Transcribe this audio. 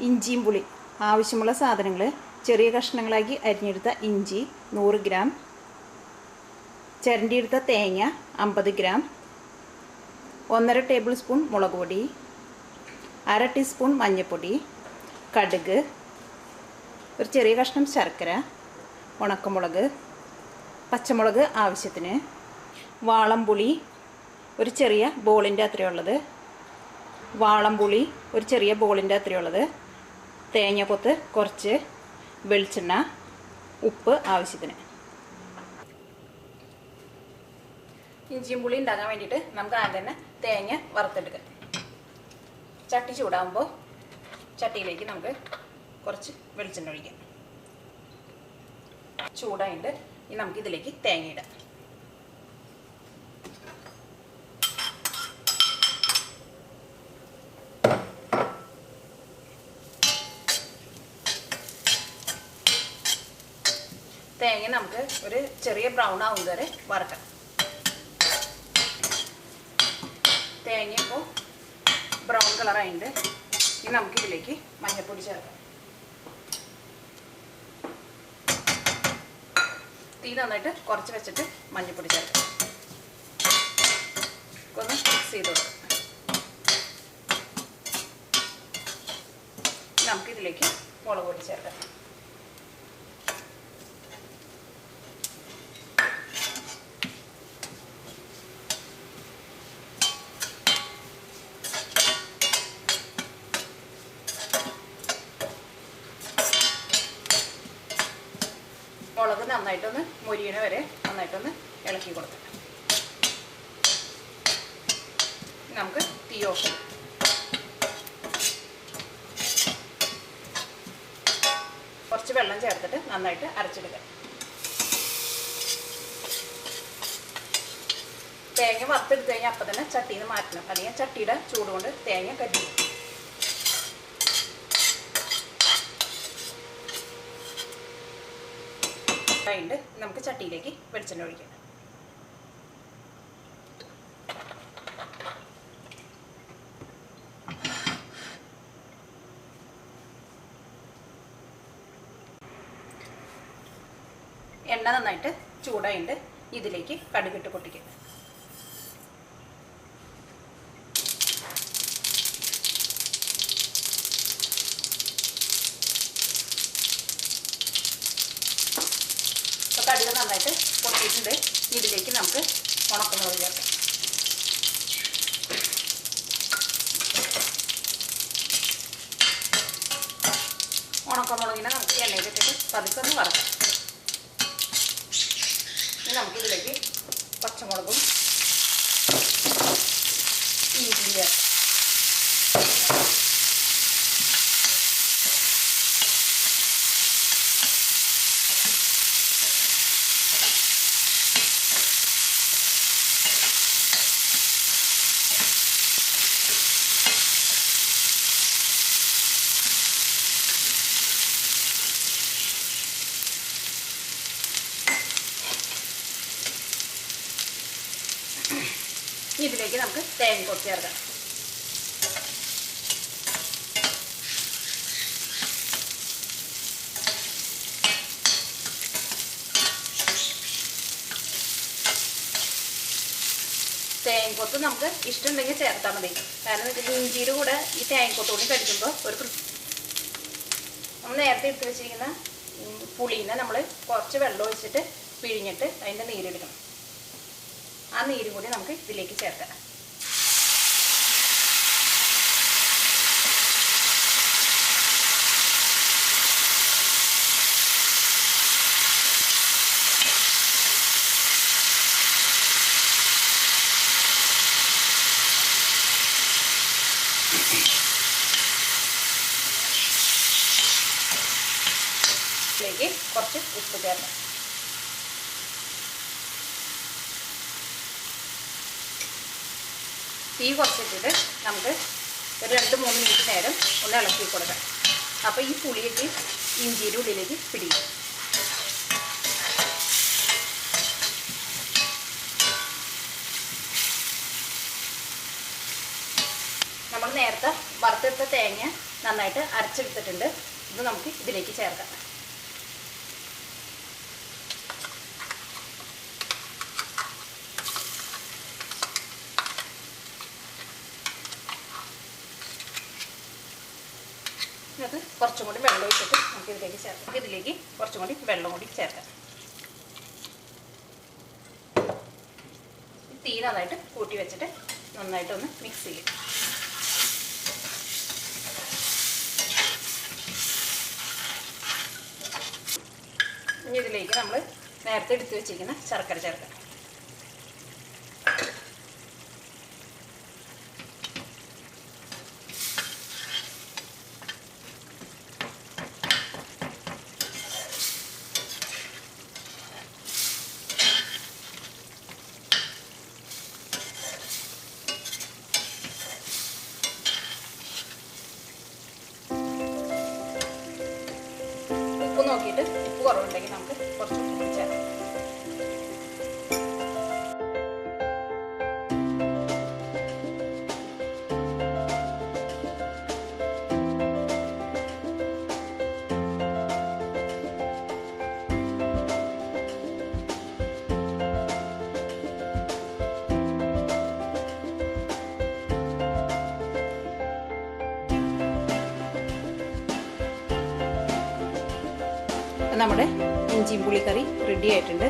ഇഞ്ചിയും പുളി ആവശ്യമുള്ള സാധനങ്ങൾ: ചെറിയ കഷ്ണങ്ങളാക്കി അരിഞ്ഞെടുത്ത ഇഞ്ചി 100 ഗ്രാം, ചിരണ്ടിയെടുത്ത തേങ്ങ 50 ഗ്രാം, 1.5 ടേബിൾ സ്പൂൺ മുളക് പൊടി, 1/2 ടീസ്പൂൺ മഞ്ഞൾപ്പൊടി, കടുക്, ഒരു ചെറിയ കഷ്ണം ശർക്കര, ഉണക്കമുളക്, പച്ചമുളക് ആവശ്യത്തിന്, വാളംപുളി ഒരു ചെറിയ ബോളിൻ്റെ അത്രയുള്ളത്, വാളംപുളി ഒരു ചെറിയ ബോളിൻ്റെ അത്രയുള്ളത്, തേങ്ങക്കൊത്ത് കുറച്ച്, വെളിച്ചെണ്ണ, ഉപ്പ് ആവശ്യത്തിന്. ഇഞ്ചിയും പുളി ഉണ്ടാക്കാൻ വേണ്ടിയിട്ട് നമുക്ക് ആദ്യം തന്നെ തേങ്ങ വറുത്തെടുക്കാം. ചട്ടി ചൂടാകുമ്പോൾ ചട്ടിയിലേക്ക് നമുക്ക് കുറച്ച് വെളിച്ചെണ്ണ ഒഴിക്കാം. ചൂടായിട്ട് ഇനി നമുക്ക് ഇതിലേക്ക് തേങ്ങ ഇടാം. തേങ്ങ നമുക്ക് ഒരു ചെറിയ ബ്രൗൺ ആവുന്നത് വരെ വറുക്കാം. തേങ്ങ ഇപ്പോൾ ബ്രൗൺ കളറായിട്ട് ഇനി നമുക്കിതിലേക്ക് മഞ്ഞൾപ്പൊടി ചേർക്കാം. തീ നന്നായിട്ട് കുറച്ച് വെച്ചിട്ട് മഞ്ഞൾപ്പൊടി ചേർക്കാം. ഒന്ന് മിക്സ് ചെയ്ത് കൊടുക്കാം. നമുക്കിതിലേക്ക് മുളക് പൊടി ചേർക്കാം. മുളക് നന്നായിട്ടൊന്ന് മൊരിയണ വരെ നന്നായിട്ടൊന്ന് ഇളക്കി കൊടുക്കാം. നമുക്ക് തീ ഓഫ് ചെയ്യാം. കുറച്ച് വെള്ളം ചേർത്തിട്ട് നന്നായിട്ട് അരച്ചെടുക്കാം. തേങ്ങ വറുത്തെടുത്ത് കഴിഞ്ഞാൽ അപ്പം തന്നെ ചട്ടിയിൽ നിന്ന് മാറ്റണം, അല്ലെങ്കിൽ ചട്ടിയുടെ ചൂട് കൊണ്ട് തേങ്ങ കരിയും. ആയിട്ട് നമുക്ക് ചട്ടിയിലേക്ക് വെളിച്ചെണ്ണ ഒഴിക്കാം. എണ്ണ നന്നായിട്ട് ചൂടായിട്ട് ഇതിലേക്ക് കടുകിട്ട് പൊട്ടിക്കാം. കടുക് നന്നായിട്ട് പൊട്ടിയിട്ടുണ്ട്. ഇതിലേക്ക് നമുക്ക് ഉണക്കമുളക് ചേർക്കാം. ഉണക്കമുളകിനെ നമുക്ക് എണ്ണയിലിട്ടിട്ട് പതുക്കൊന്ന് വറക്കാം. ഇനി നമുക്കിതിലേക്ക് പച്ചമുളകും ഇഞ്ചിയും ചേർക്കാം. ഇതിലേക്ക് നമുക്ക് തേങ്ങ കുറച്ച് ചേർക്കാം. തേങ്ങക്കൊത്ത് നമുക്ക് ഇഷ്ടമുണ്ടെങ്കിൽ ചേർത്താൽ മതി. കാരണം ഇഞ്ചിയുടെ കൂടെ ഈ തേങ്ങക്കൊത്തോടി കഴിക്കുമ്പോൾ നമ്മൾ നേരത്തെ എടുത്ത് വെച്ചിരിക്കുന്ന പുളീനെ നമ്മൾ കുറച്ച് വെള്ളം ഒഴിച്ചിട്ട് പിഴിഞ്ഞിട്ട് അതിൻ്റെ നീരെടുക്കണം. ആ നീരും കൂടി നമുക്ക് ഇതിലേക്ക് ചേർക്കാം. ഇതിലേക്ക് കുറച്ച് ഉപ്പ് ചേർക്കാം. തീ കുറച്ചിട്ടിട്ട് നമുക്ക് ഒരു 2-3 മിനിറ്റ് നേരം ഒന്ന് ഇളക്കി കൊടുക്കാം. അപ്പോൾ ഈ പുളിയൊക്കെ ഇഞ്ചിയുടെ ഉള്ളിലേക്ക് പിടിക്കും. നമ്മൾ നേരത്തെ വറുത്തെടുത്ത തേങ്ങ നന്നായിട്ട് അരച്ചെടുത്തിട്ടുണ്ട്. ഇത് നമുക്ക് ഇതിലേക്ക് ചേർക്കാം. ഇത് കുറച്ചും കൂടി വെള്ളം ഒഴിച്ചിട്ട് നമുക്ക് ഇതിലേക്ക് ചേർക്കാം. ഇതിലേക്ക് കുറച്ചും കൂടി വെള്ളം കൂടി ചേർക്കാം. തീ നന്നായിട്ട് കൂട്ടി വെച്ചിട്ട് നന്നായിട്ടൊന്ന് മിക്സ് ചെയ്യും. ഇനി ഇതിലേക്ക് നമ്മൾ നേരത്തെ എടുത്ത് വെച്ചിരിക്കുന്ന ശർക്കര ചേർക്കാം. ഉപ്പ് നോക്കിയിട്ട് ഉപ്പ് കുറവുണ്ടെങ്കിൽ നമുക്ക് കുറച്ച് ഉപ്പ് കൂടി ചേർക്കാം. നമ്മുടെ ഇഞ്ചി പുളിക്കറി റെഡി ആയിട്ടുണ്ട്.